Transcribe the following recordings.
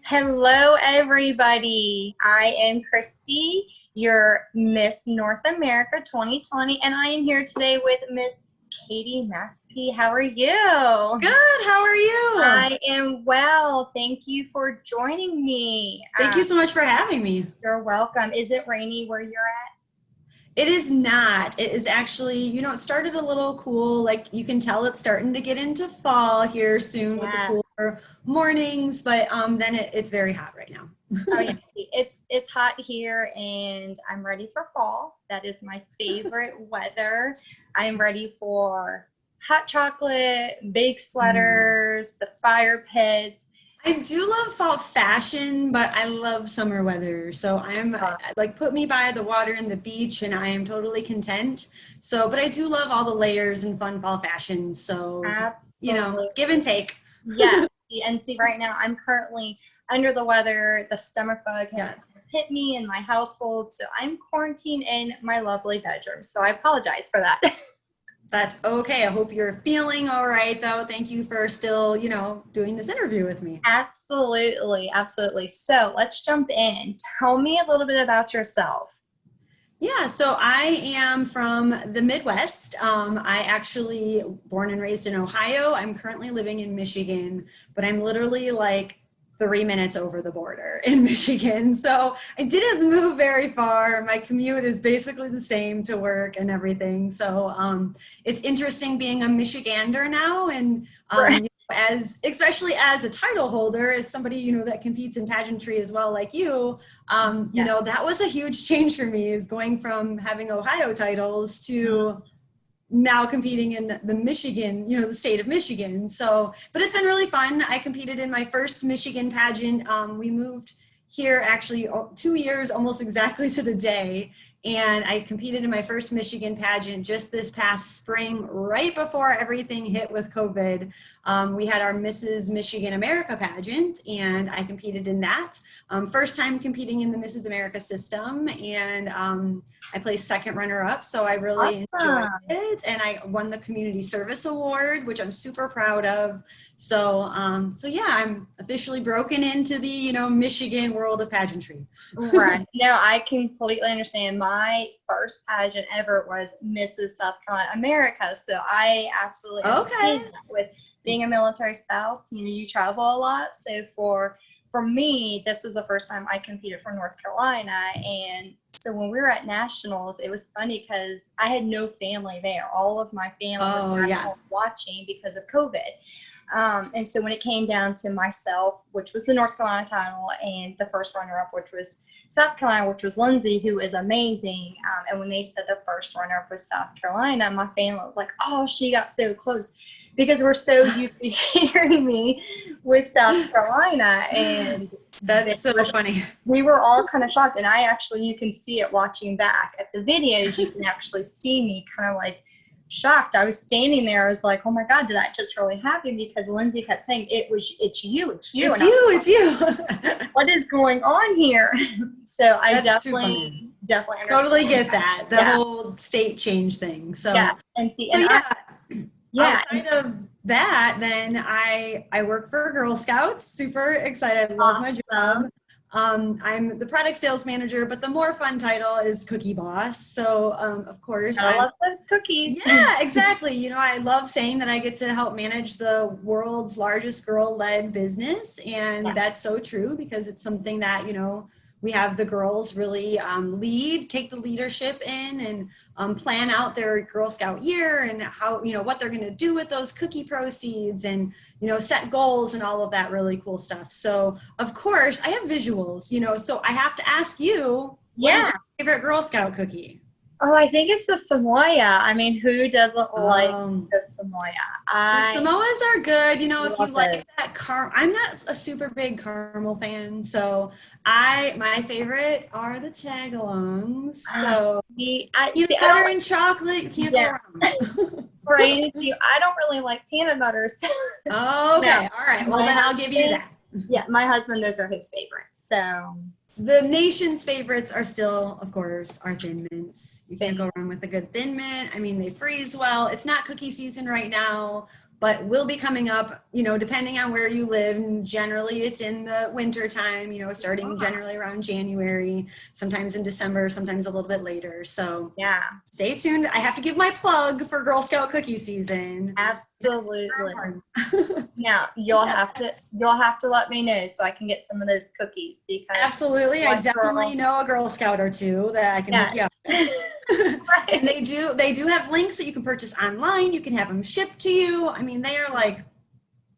Hello, everybody. I am Kristi, your Miss North America 2020, and I am here today with Miss Katie Maskey. How are you? Good. How are you? I am well. Thank you for joining me. Thank you so much for having me. You're welcome. Is it rainy where you're at? It is not. It is actually, it started a little cool. Like you can tell it's starting to get into fall here soon with the cooler mornings, but then it's very hot right now. Oh yeah, see, it's hot here and I'm ready for fall. That is my favorite weather. I'm ready for hot chocolate, big sweaters, the fire pits. I do love fall fashion, but I love summer weather. So like put me by the water and the beach and I am totally content. So, but I do love all the layers and fun fall fashion. So, Absolutely. Give and take. Yeah. And see, right now I'm currently under the weather. The stomach bug has hit me in my household. So I'm quarantined in my lovely bedroom. So I apologize for that. That's okay. I hope you're feeling all right, though. Thank you for still, doing this interview with me. Absolutely. Absolutely. So let's jump in. Tell me a little bit about yourself. Yeah, so I am from the Midwest. I actually born and raised in Ohio. I'm currently living in Michigan, but I'm literally like 3 minutes over the border in Michigan. So I didn't move very far. My commute is basically the same to work and everything. So it's interesting being a Michigander now. And especially as a title holder, as somebody, that competes in pageantry as well, like you, that was a huge change for me, is going from having Ohio titles to now competing in the Michigan, the state of Michigan. So, but it's been really fun. I competed in my first Michigan pageant. We moved here actually 2 years, almost exactly to the day. And I competed in my first Michigan pageant just this past spring, right before everything hit with COVID. We had our Mrs. Michigan America pageant, and I competed in that. First time competing in the Mrs. America system, and I placed second runner-up, so I really enjoyed it. And I won the Community Service Award, which I'm super proud of. So yeah, I'm officially broken into the Michigan world of pageantry. Right. No, I completely understand. My first pageant ever was Mrs. South Carolina America. So I absolutely understand that. With being a military spouse, you travel a lot. So for me, this was the first time I competed for North Carolina. And so when we were at nationals, it was funny because I had no family there. All of my family was watching because of COVID. And so when it came down to myself, which was the North Carolina title, and the first runner-up, which was South Carolina, which was Lindsay, who is amazing. And when they said the first runner-up was South Carolina, my family was like, oh, she got so close, because we're so used to hearing me with South Carolina. And that's so funny. We were all kind of shocked. And you can see it watching back at the videos. You can actually see me kind of like shocked. I was standing there. I was like, oh my God, did that just really happen? Because Lindsay kept saying, it's you. It's you. What is going on here? So I definitely understand. Totally get that. The whole state change thing. So outside of that, then I work for Girl Scouts. Super excited. I love my job. I'm the product sales manager, but the more fun title is cookie boss. So, of course, I love those cookies. Yeah, exactly. I love saying that I get to help manage the world's largest girl-led business. And that's so true, because it's something that, we have the girls really take the leadership in and plan out their Girl Scout year and how, what they're going to do with those cookie proceeds and, set goals and all of that really cool stuff. So, of course, I have visuals, so I have to ask you, what is your favorite Girl Scout cookie? Oh, I think it's the Samoa. I mean, who doesn't like the Samoa? The Samoas are good. If you like that I'm not a super big caramel fan, so my favorite are the tagalongs. So butter and chocolate, you can't go wrong. Right. I don't really like peanut butters. Okay. All right. Well, then I'll give you that. Yeah, my husband, those are his favorites. So the nation's favorites are still, of course, our Thin Mints. You can't go wrong with a good Thin Mint. I mean, they freeze well. It's not cookie season right now, but will be coming up, you know, depending on where you live. And generally it's in the winter time, you know, starting generally around January, sometimes in December, sometimes a little bit later. So yeah, stay tuned. I have to give my plug for Girl Scout cookie season. absolutely. Now you'll have to let me know so I can get some of those cookies, because Absolutely. I definitely know a Girl Scout or two that I can hook you up with. Right. And they do have links that you can purchase online. You can have them shipped to you. I mean, they are like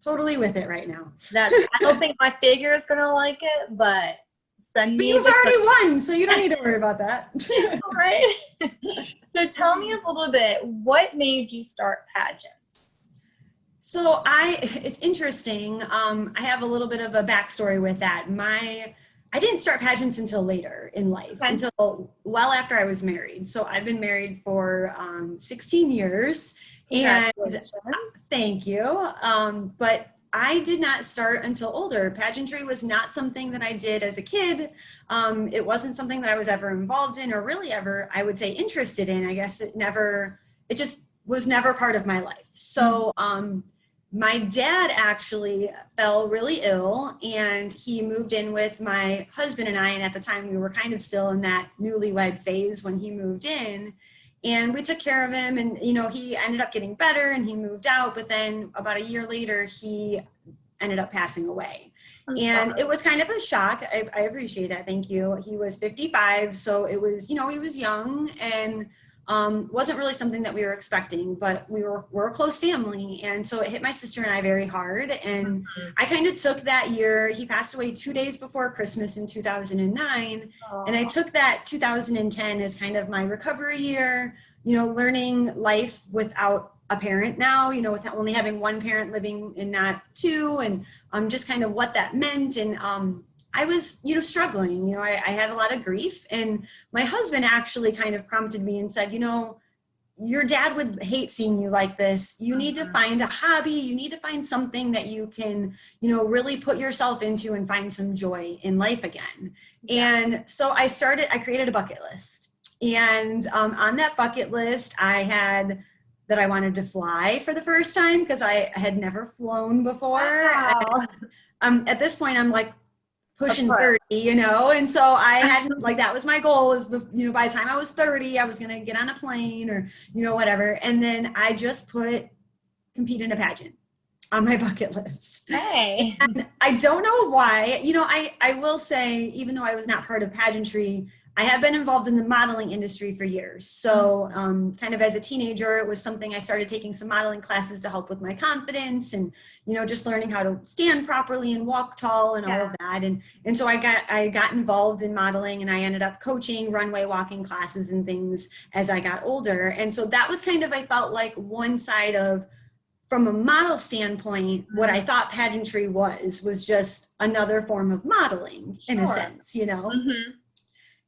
totally with it right now. I don't think my figure is gonna like it, but send me. You've already won, so you don't need to worry about that. All right. So tell me a little bit, what made you start pageants? So it's interesting. I have a little bit of a backstory with that. I didn't start pageants until later in life, until well after I was married. So I've been married for 16 years. And thank you. But I did not start until older. Pageantry was not something that I did as a kid. It wasn't something that I was ever involved in, or really ever, I would say, interested in. I guess it just was never part of my life. So my dad actually fell really ill, and he moved in with my husband and I. And at the time we were kind of still in that newlywed phase when he moved in, and we took care of him. And, you know, he ended up getting better and he moved out, but then about a year later, he ended up passing away. It was kind of a shock. I appreciate that. Thank you. He was 55. So it was, you know, he was young, and wasn't really something that we were expecting, but we're a close family. And so it hit my sister and I very hard. And I kind of took that year. He passed away 2 days before Christmas in 2009. And I took that 2010 as kind of my recovery year, you know, learning life without a parent now, you know, with only having one parent living and not two, and just kind of what that meant. And I was, you know, struggling, you know, I had a lot of grief, and my husband actually kind of prompted me and said, you know, your dad would hate seeing you like this. You need to find a hobby. You need to find something that you can, you know, really put yourself into and find some joy in life again. And so I created a bucket list, and on that bucket list, I had that I wanted to fly for the first time, because I had never flown before. Wow. And, at this point, I'm like, pushing 30, you know, and so I had like, that was my goal, is, you know, by the time I was 30, I was going to get on a plane, or, you know, whatever. And then I just put compete in a pageant on my bucket list. Hey. And I don't know why, you know, I will say, even though I was not part of pageantry, I have been involved in the modeling industry for years. So kind of as a teenager, it was something I started taking some modeling classes to help with my confidence, and, you know, just learning how to stand properly and walk tall and all of that. And so I got involved in modeling, and I ended up coaching runway walking classes and things as I got older. And so that was kind of, I felt like, one side of, from a model standpoint, what I thought pageantry was just another form of modeling in a sense, you know?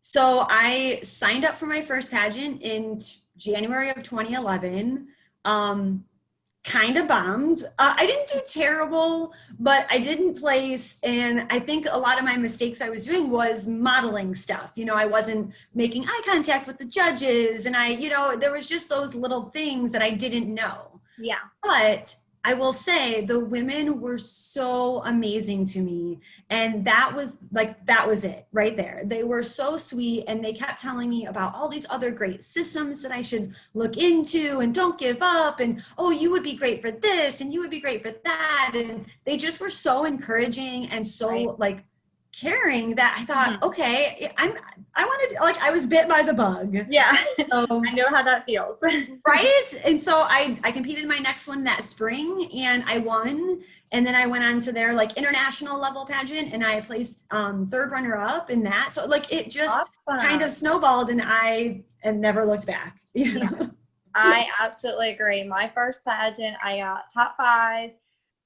So I signed up for my first pageant in January of 2011, kind of bombed. I didn't do terrible, but I didn't place. And I think a lot of my mistakes I was doing was modeling stuff. You know, I wasn't making eye contact with the judges, and you know, there was just those little things that I didn't know. Yeah. But I will say the women were so amazing to me. And that was it right there. They were so sweet, and they kept telling me about all these other great systems that I should look into, and don't give up, and, oh, you would be great for this, and you would be great for that. And they just were so encouraging and so like caring, that I thought, okay, I wanted, like, I was bit by the bug. Yeah. I know how that feels. Right. And so I competed in my next one that spring, and I won. And then I went on to their like international level pageant, and I placed third runner up in that. So like, it just kind of snowballed, and I have never looked back. You know? I absolutely agree. My first pageant, I got top 5,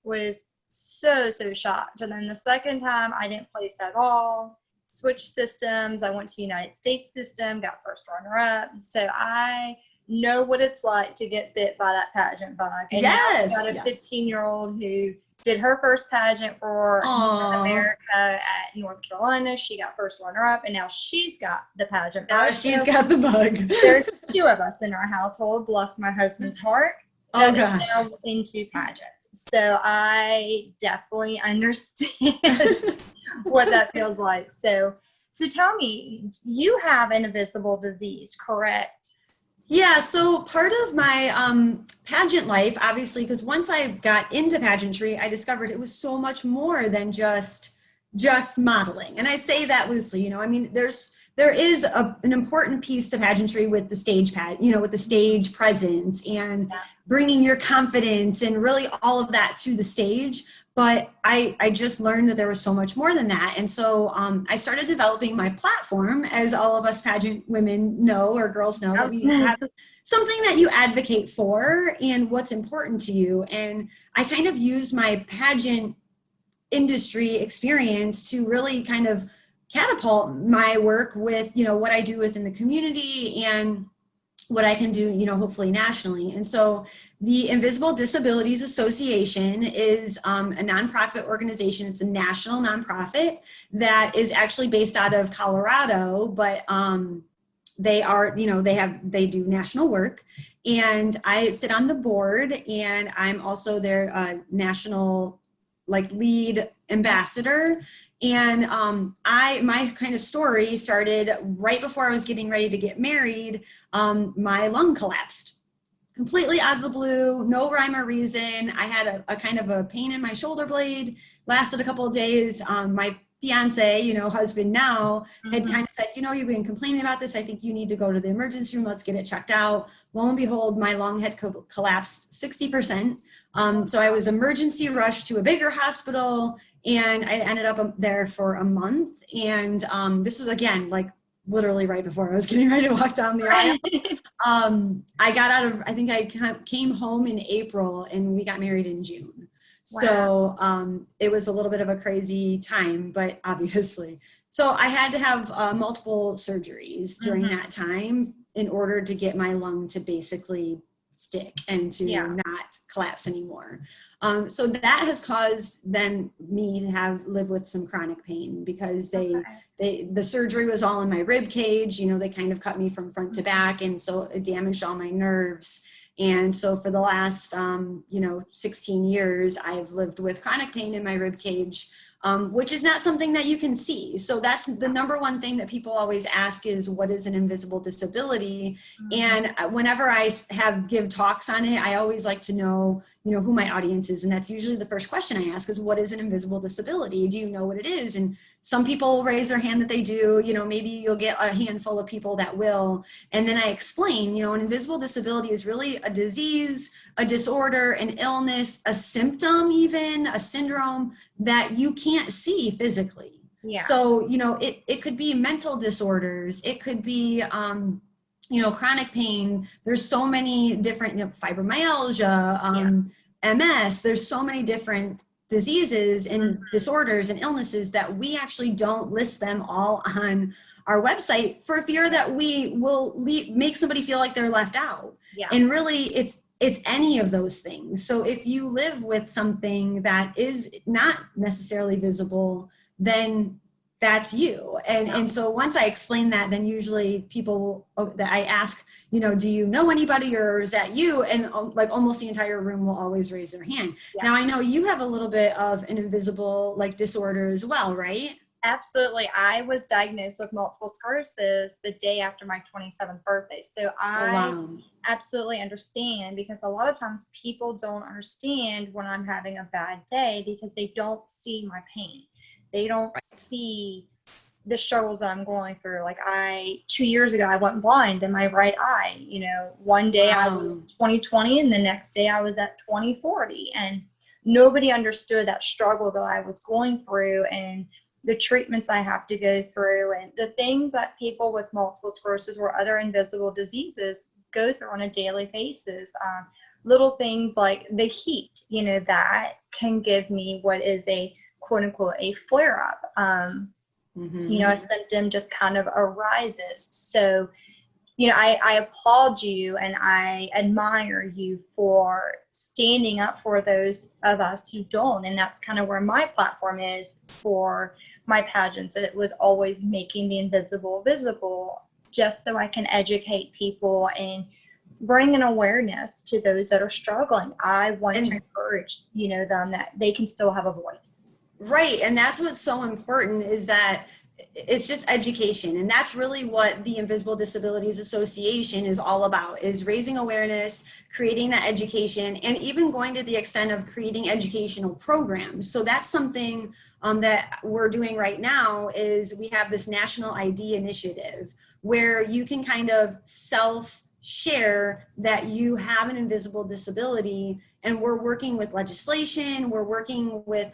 was so shocked. And then the second time I didn't place at all, switched systems. I went to United States system, got first runner up. So I know what it's like to get bit by that pageant bug. And now I've got a 15-year-old who did her first pageant for America at North Carolina. She got first runner up, and now she's got the pageant bug. Now she's got the bug. There's 2 of us in our household, bless my husband's heart. Oh that is gosh. now into pageants. So I definitely understand what that feels like. So tell me, you have an invisible disease, correct? Yeah, so part of my pageant life, obviously, because once I got into pageantry, I discovered it was so much more than just modeling. And I say that loosely, you know, I mean, there is an important piece to pageantry with the stage with the stage presence and Yeah. bringing your confidence and really all of that to the stage. But I just learned that there was so much more than that. And so I started developing my platform, as all of us pageant women know, or girls know, that we have something that you advocate for and what's important to you. And I kind of use my pageant industry experience to really kind of catapult my work with, you know, what I do within the community and what I can do, you know, hopefully nationally. And so the Invisible Disabilities Association is a nonprofit organization. It's a national nonprofit that is actually based out of Colorado, but they are, you know, they do national work. And I sit on the board, and I'm also their national lead ambassador. And my kind of story started right before I was getting ready to get married. My lung collapsed completely out of the blue, no rhyme or reason. I had a kind of a pain in my shoulder blade, lasted a couple of days. My fiance, you know, husband now, had kind of said, you know, you've been complaining about this. I think you need to go to the emergency room. Let's get it checked out. Lo and behold, my lung had collapsed 60%. So I was emergency rushed to a bigger hospital, and I ended up there for a month. And this was, again, like literally right before I was getting ready to walk down the aisle. I got out of, I think I came home in April, and we got married in June. Wow. So it was a little bit of a crazy time, but obviously. So I had to have multiple surgeries during that time in order to get my lung to basically stick and to not collapse anymore. So that has caused then me to live with some chronic pain, because the surgery was all in my rib cage. You know, they kind of cut me from front to back, and so it damaged all my nerves. And so for the last, 16 years, I've lived with chronic pain in my rib cage, which is not something that you can see. So that's the number one thing that people always ask is, what is an invisible disability? And whenever I give talks on it, I always like to know, who my audience is. And that's usually the first question I ask is, what is an invisible disability? Do you know what it is? And some people raise their hand that they do, maybe you'll get a handful of people that will. And then I explain, an invisible disability is really a disease, a disorder, an illness, a symptom, even a syndrome that you can't see physically. Yeah. So, it could be mental disorders. It could be, chronic pain. There's so many different, fibromyalgia, MS. There's so many different diseases and disorders and illnesses that we actually don't list them all on our website for fear that we will make somebody feel like they're left out. Yeah. And really it's any of those things. So if you live with something that is not necessarily visible, then that's you. And so once I explain that, then usually people that I ask, do you know anybody, or is that you? And almost the entire room will always raise their hand. Yeah. Now I know you have a little bit of an invisible disorder as well, right? Absolutely. I was diagnosed with multiple sclerosis the day after my 27th birthday. So I absolutely understand, because a lot of times people don't understand when I'm having a bad day because they don't see my pain. They don't see the struggles that I'm going through. 2 years ago, I went blind in my right eye. One day I was 20/20 and the next day I was at 20/40. And nobody understood that struggle that I was going through and the treatments I have to go through and the things that people with multiple sclerosis or other invisible diseases go through on a daily basis. Little things like the heat, that can give me what is a quote unquote a flare up. A symptom just kind of arises. So, I applaud you and I admire you for standing up for those of us who don't. And that's kind of where my platform is for my pageants. It was always making the invisible visible, just so I can educate people and bring an awareness to those that are struggling. I want to encourage, them that they can still have a voice. Right. And that's what's so important, is that it's just education. And that's really what the Invisible Disabilities Association is all about, is raising awareness, creating that education, and even going to the extent of creating educational programs. So that's something that we're doing right now. Is we have this national ID initiative where you can kind of share that you have an invisible disability, and we're working with legislation, we're working with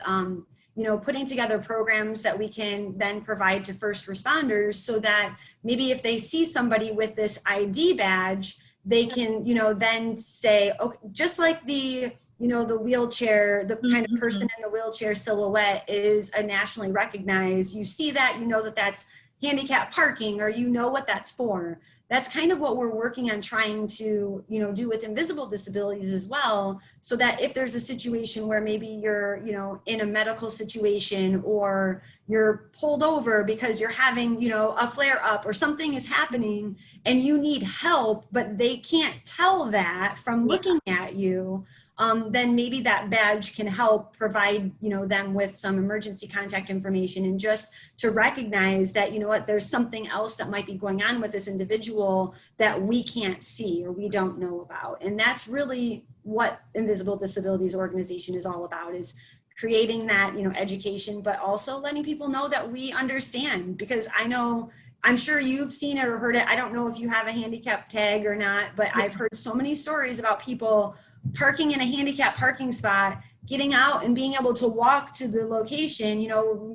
putting together programs that we can then provide to first responders, so that maybe if they see somebody with this ID badge, they can, then say, okay, just like the wheelchair, the kind of person in the wheelchair silhouette is a nationally recognized, you see that, that that's handicap parking, or what that's for. That's kind of what we're working on trying to, do with invisible disabilities as well, so that if there's a situation where maybe you're, in a medical situation, or you're pulled over because you're having, a flare up or something is happening and you need help, but they can't tell that from looking at you, then maybe that badge can help provide, them with some emergency contact information, and just to recognize that, there's something else that might be going on with this individual that we can't see or we don't know about. And that's really what Invisible Disabilities Organization is all about, is creating that, education, but also letting people know that we understand, because I'm sure you've seen it or heard it. I don't know if you have a handicap tag or not, but I've heard so many stories about people parking in a handicap parking spot, getting out and being able to walk to the location.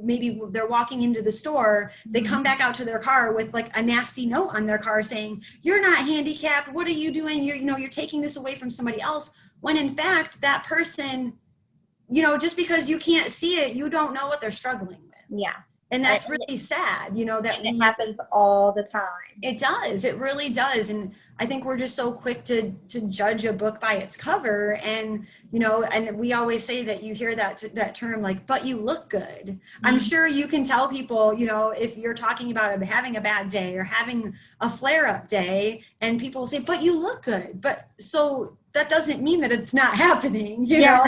Maybe they're walking into the store, they come back out to their car with like a nasty note on their car saying, "You're not handicapped. What are you doing? You're taking this away from somebody else." When in fact, that person, just because you can't see it, you don't know what they're struggling with. Yeah. And that's really sad, that it happens all the time. It does. It really does. And I think we're just so quick to judge a book by its cover. And, and we always say that you hear that term, like, but you look good. I'm sure you can tell people, if you're talking about having a bad day or having a flare-up day, and people say, but you look good. But so that doesn't mean that it's not happening, you know?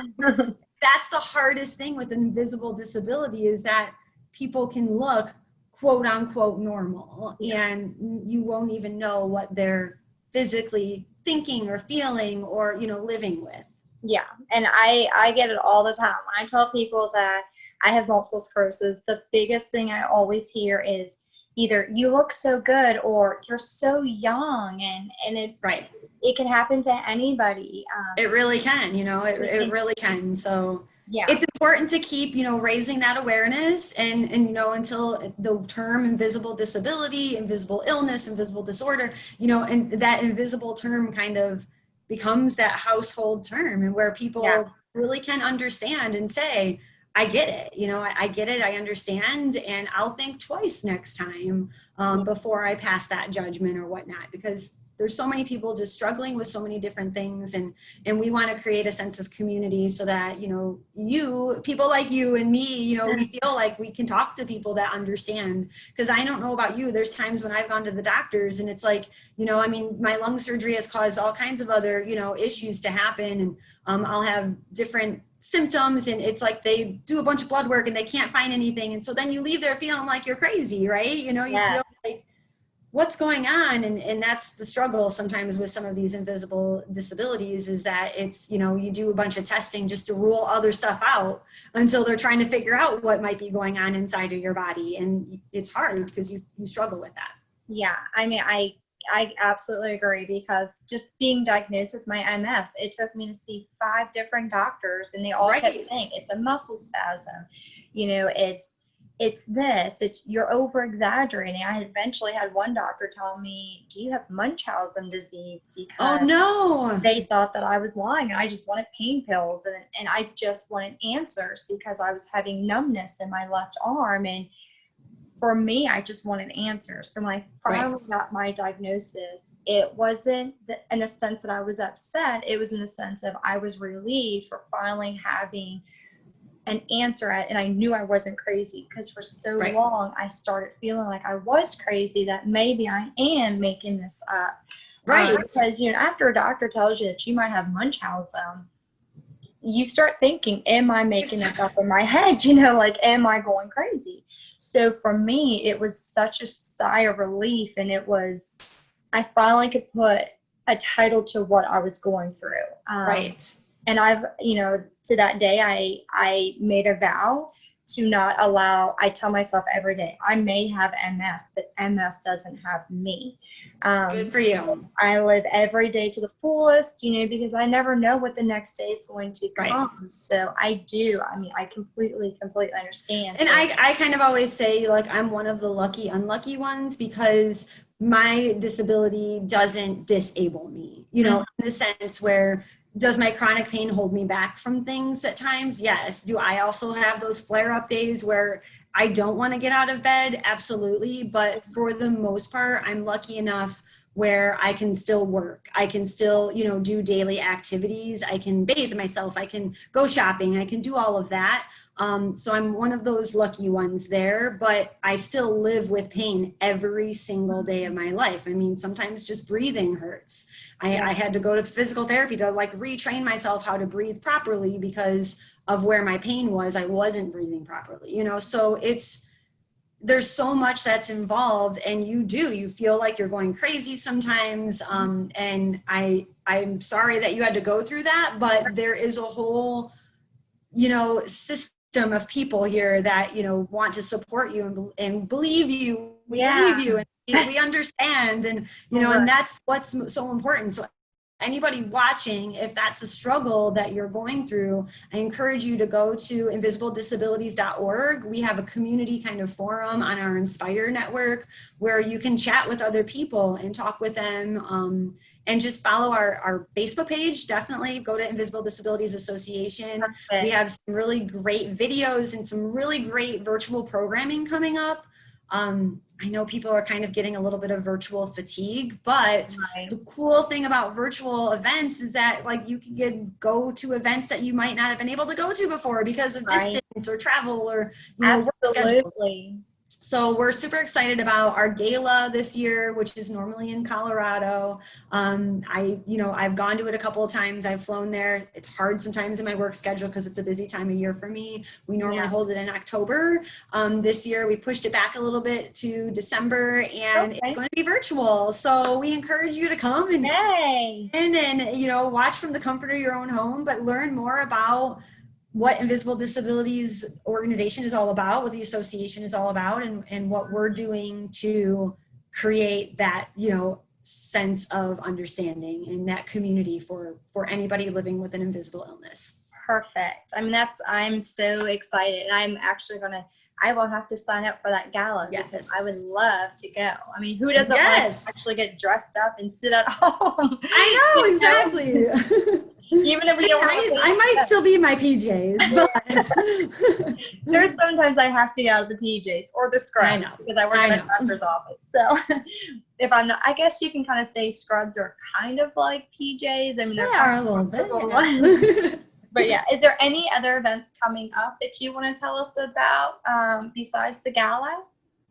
That's the hardest thing with invisible disability, is that people can look quote unquote normal, and you won't even know what they're physically thinking or feeling or, living with. Yeah. And I get it all the time. When I tell people that I have multiple sclerosis, the biggest thing I always hear is either "you look so good" or "you're so young." And it's right. It can happen to anybody. It really can, it really can. So yeah, it's important to keep, raising that awareness, and until the term invisible disability, invisible illness, invisible disorder, and that invisible term kind of becomes that household term, and where people really can understand and say, I get it, I get it, I understand, and I'll think twice next time before I pass that judgment or whatnot, because there's so many people just struggling with so many different things, and we want to create a sense of community so that, people like you and me, we feel like we can talk to people that understand. Because I don't know about you, there's times when I've gone to the doctors and it's like, my lung surgery has caused all kinds of other, issues to happen, and I'll have different symptoms, and it's like they do a bunch of blood work and they can't find anything, and so then you leave there feeling like you're crazy, right? You feel like, what's going on? And that's the struggle sometimes with some of these invisible disabilities, is that it's, you do a bunch of testing just to rule other stuff out until they're trying to figure out what might be going on inside of your body. And it's hard because you struggle with that. Yeah. I absolutely agree, because just being diagnosed with my MS, it took me to see 5 different doctors, and they all kept saying it's a muscle spasm, you're over exaggerating. I eventually had one doctor tell me, "Do you have Munchausen disease?" Because they thought that I was lying, and I just wanted pain pills, and I just wanted answers because I was having numbness in my left arm. And for me, I just wanted answers. So when I finally got my diagnosis, it wasn't in a sense that I was upset. It was in the sense of I was relieved for finally having an answer and I knew I wasn't crazy, because for so long I started feeling like I was crazy, that maybe I am making this up. Right. Because, after a doctor tells you that you might have Munchausen, you start thinking, am I making this up in my head? Like, am I going crazy? So for me, it was such a sigh of relief, and I finally could put a title to what I was going through. Right. And I've, to that day, I made a vow to not allow, I tell myself every day, I may have MS, but MS doesn't have me. Good for you. I live every day to the fullest, because I never know what the next day is going to come. Right. So I completely understand. And I kind of always say, like, I'm one of the unlucky ones, because my disability doesn't disable me, in the sense where, does my chronic pain hold me back from things at times? Yes. Do I also have those flare-up days where I don't want to get out of bed? Absolutely. But for the most part, I'm lucky enough where I can still work. I can still, do daily activities. I can bathe myself. I can go shopping. I can do all of that. So I'm one of those lucky ones there, but I still live with pain every single day of my life. I mean, sometimes just breathing hurts. I had to go to physical therapy to retrain myself how to breathe properly because of where my pain was. I wasn't breathing properly, so there's so much that's involved, and you feel like you're going crazy sometimes. And I'm sorry that you had to go through that, but there is a whole, system of people here that, want to support you and believe you. We believe you, and we understand. And, and that's what's so important. So anybody watching, if that's a struggle that you're going through, I encourage you to go to invisibledisabilities.org. We have a community kind of forum on our Inspire network where you can chat with other people and talk with them. And just follow our Facebook page. Definitely go to Invisible Disabilities Association. Perfect. We have some really great videos and some really great virtual programming coming up. I know people are kind of getting a little bit of virtual fatigue, but the cool thing about virtual events is that you can go to events that you might not have been able to go to before because of distance or travel or work schedule. So we're super excited about our gala this year, which is normally in Colorado. I've gone to it a couple of times. I've flown there. It's hard sometimes in my work schedule because it's a busy time of year for me. We normally hold it in October. This year we pushed it back a little bit to December, and it's going to be virtual. So we encourage you to come and watch from the comfort of your own home, but learn more about what Invisible Disabilities organization is all about, what the association is all about, and what we're doing to create that, sense of understanding and that community for anybody living with an invisible illness. Perfect. I'm so excited. I'm actually I will have to sign up for that gala because I would love to go. I mean, who doesn't want to actually get dressed up and sit at home? I know, exactly. Even if we don't I might still be in my PJs, but there's sometimes I have to get out of the PJs or the scrubs because I work in a doctor's office. So if I'm not, I guess you can kind of say scrubs are kind of like PJs. I mean, they are a little bit. But is there any other events coming up that you want to tell us about besides the gala?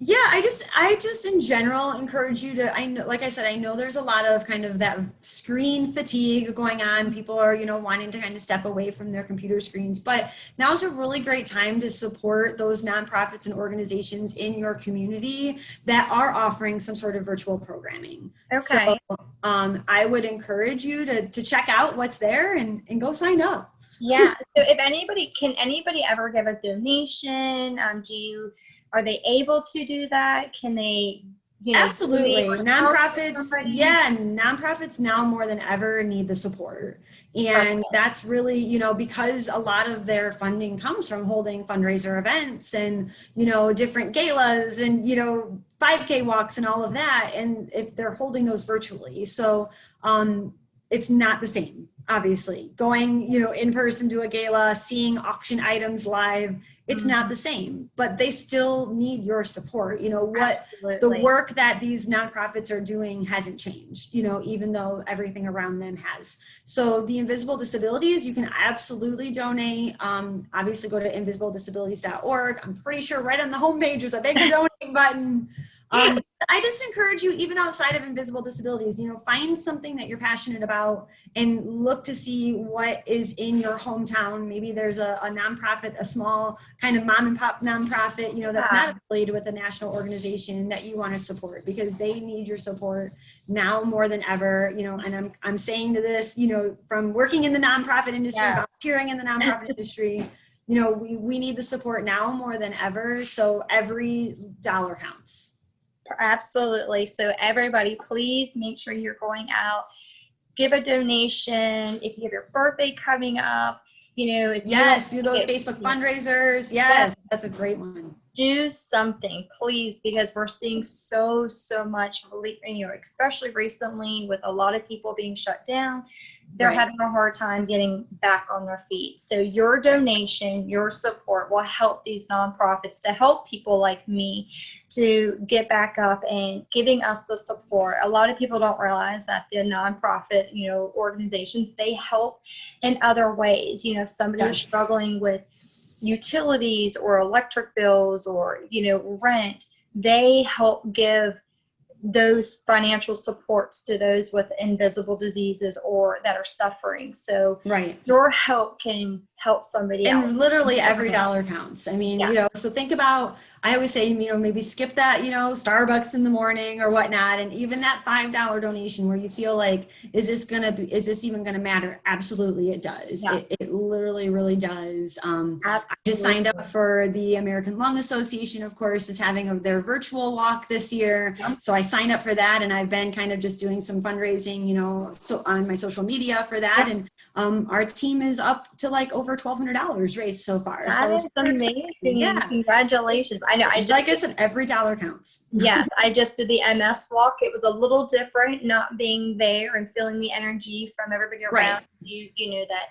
Yeah, I just in general encourage you to, I know, like I said, I know there's a lot of kind of that screen fatigue going on. People are, wanting to kind of step away from their computer screens, but now is a really great time to support those nonprofits and organizations in your community that are offering some sort of virtual programming. Okay. So I would encourage you to check out what's there and go sign up. Yeah. So can anybody ever give a donation? Are they able to do that? Can they, absolutely. Nonprofits, nonprofits now more than ever need the support. And that's really, because a lot of their funding comes from holding fundraiser events and, different galas and, 5K walks and all of that. And if they're holding those virtually. So it's not the same, obviously. Going, in person to a gala, seeing auction items live, it's not the same, but they still need your support. The work that these nonprofits are doing hasn't changed, even though everything around them has. So the Invisible Disabilities, you can absolutely donate. Obviously go to invisibledisabilities.org. I'm pretty sure right on the homepage there's a big donate button. I just encourage you, even outside of invisible disabilities, find something that you're passionate about and look to see what is in your hometown. Maybe there's a nonprofit, a small kind of mom and pop nonprofit, that's not affiliated with a national organization that you want to support, because they need your support now more than ever, and I'm saying to this, from working in the nonprofit industry, volunteering in the nonprofit industry, we need the support now more than ever. So every dollar counts. Absolutely. So everybody, please make sure you're going out, give a donation. If you have your birthday coming up, if do those Facebook fundraisers. Yes, that's a great one. Do something, please, because we're seeing so much, especially recently with a lot of people being shut down. They're having a hard time getting back on their feet. So your donation, your support will help these nonprofits, to help people like me to get back up and giving us the support. A lot of people don't realize that the nonprofit, organizations, they help in other ways. Somebody who's struggling with utilities or electric bills or, rent, they help give those financial supports to those with invisible diseases or that are suffering. So your help can help somebody else. And literally every dollar counts. I mean, so think about, I always say, maybe skip that, Starbucks in the morning or whatnot. And even that $5 donation where you feel like, is this even going to matter? Absolutely. It does. Yeah. It literally really does. I just signed up for the American Lung Association, of course, is having their virtual walk this year. So I signed up for that, and I've been kind of just doing some fundraising, so on my social media for that. And our team is up to like over $1,200 raised so far. That is amazing. Yeah. Congratulations. I know. Like I said, every dollar counts. Yes. I just did the MS walk. It was a little different, not being there and feeling the energy from everybody around you, that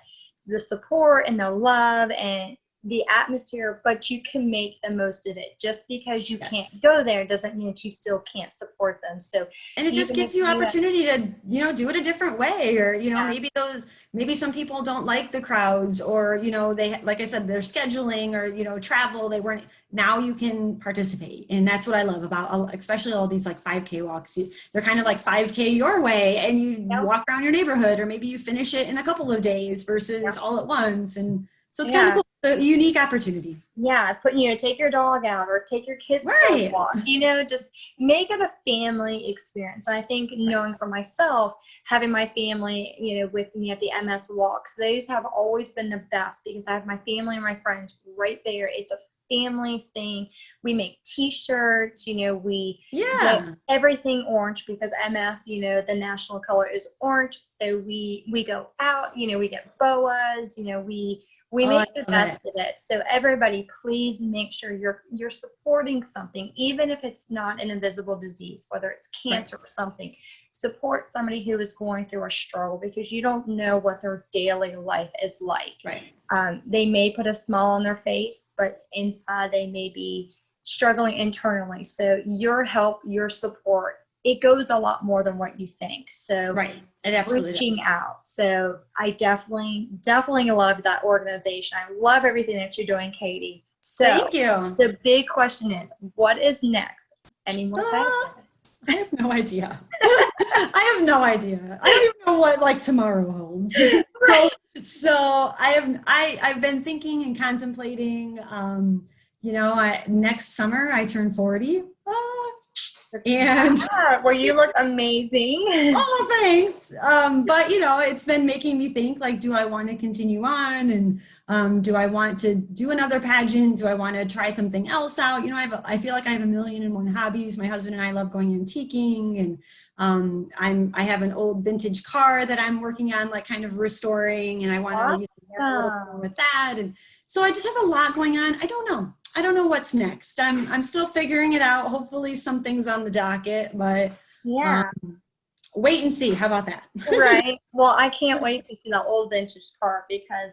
the support and the love and the atmosphere, but you can make the most of it. Just because you can't go there doesn't mean that you still can't support them. So, and it just gives you opportunity to, do it a different way, or, maybe some people don't like the crowds, or, they, like I said, they're scheduling or, travel, now you can participate. And that's what I love about, especially all these like 5K walks. They're kind of like 5K your way, and you walk around your neighborhood, or maybe you finish it in a couple of days versus all at once. And so it's kind of cool. A unique opportunity. Yeah, take your dog out or take your kids for a walk. Just make it a family experience. And I think, knowing for myself, having my family, with me at the MS walks, those have always been the best, because I have my family and my friends right there. It's a family thing. We make t-shirts, we get everything orange, because MS, the national color is orange. So we go out, we get boas, we make the best of it. So everybody, please make sure you're supporting something, even if it's not an invisible disease, whether it's cancer or something. Support somebody who is going through a struggle, because you don't know what their daily life is like. They may put a smile on their face, but inside they may be struggling internally. So your help, your support, it goes a lot more than what you think. So it absolutely reaching does. out. So I definitely love that organization. I love everything that you're doing, Katie. So thank you. The big question is, what is next? Any more questions? I have no idea. I have no idea. I don't even know what tomorrow holds. So I've been thinking and contemplating, next summer I turn 40. And well, you look amazing. Oh, thanks. But it's been making me think, like, do I want to continue on, and do I want to do another pageant? Do I want to try something else out? I feel like I have 1,000,001 hobbies. My husband and I love going antiquing, and I have an old vintage car that I'm working on, like, kind of restoring, and I want to get a little more with that. And so I just have a lot going on. I don't know what's next. I'm still figuring it out. Hopefully something's on the docket, but wait and see. How about that? Right. Well, I can't wait to see the old vintage car because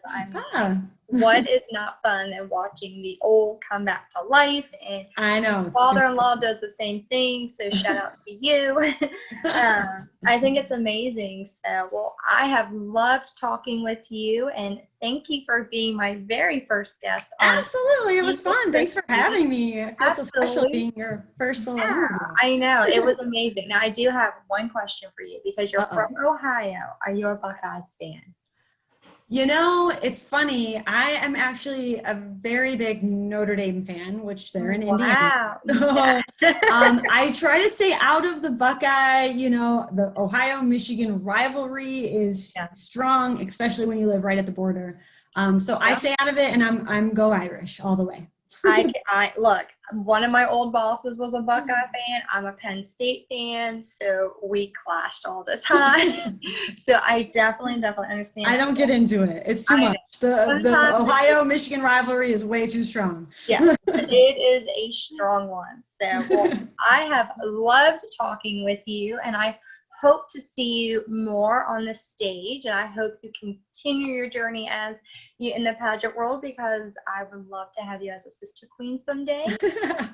what is not fun than watching the old come back to life? And I know. Father-in-law does the same thing, so shout out to you. I think it's amazing. So, well, I have loved talking with you, and thank you for being my very first guest. Absolutely, it was fun. Thanks for having me. It feels so special being your first little interview. I know, it was amazing. Now, I do have one question for you because you're from Ohio. Are you a Buckeyes fan? You know, it's funny. I am actually a very big Notre Dame fan, which they're in Indiana. So, I try to stay out of the Buckeye. You know, the Ohio-Michigan rivalry is strong, especially when you live right at the border. So I stay out of it, and I'm go Irish all the way. I look, one of my old bosses was a Buckeye fan. I'm a Penn State fan, so we clashed all the time. So I definitely understand. I don't get into it. It's too much. The Ohio-Michigan rivalry is way too strong. Yeah, it is a strong one. So well, I have loved talking with you, and I hope to see you more on the stage, and I hope you continue your journey as you in the pageant world, because I would love to have you as a sister queen someday.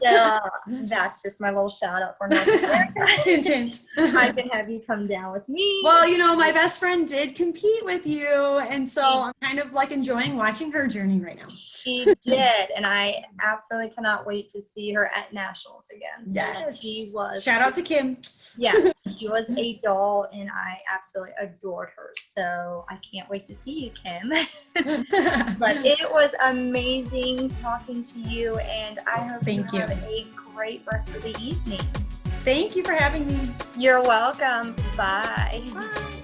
So that's just my little shout out for North America. Hint, hint. I can have you come down with me. Well, you know, my best friend did compete with you, and so I'm kind of like enjoying watching her journey right now. She did, and I absolutely cannot wait to see her at nationals again. So yes. She was. Shout out to Kim. Yes, she was a doll, and I absolutely adored her. So I can't wait to see you, Kim. But it was amazing talking to you, and I hope you have a great rest of the evening. Thank you for having me. You're welcome. Bye. Bye.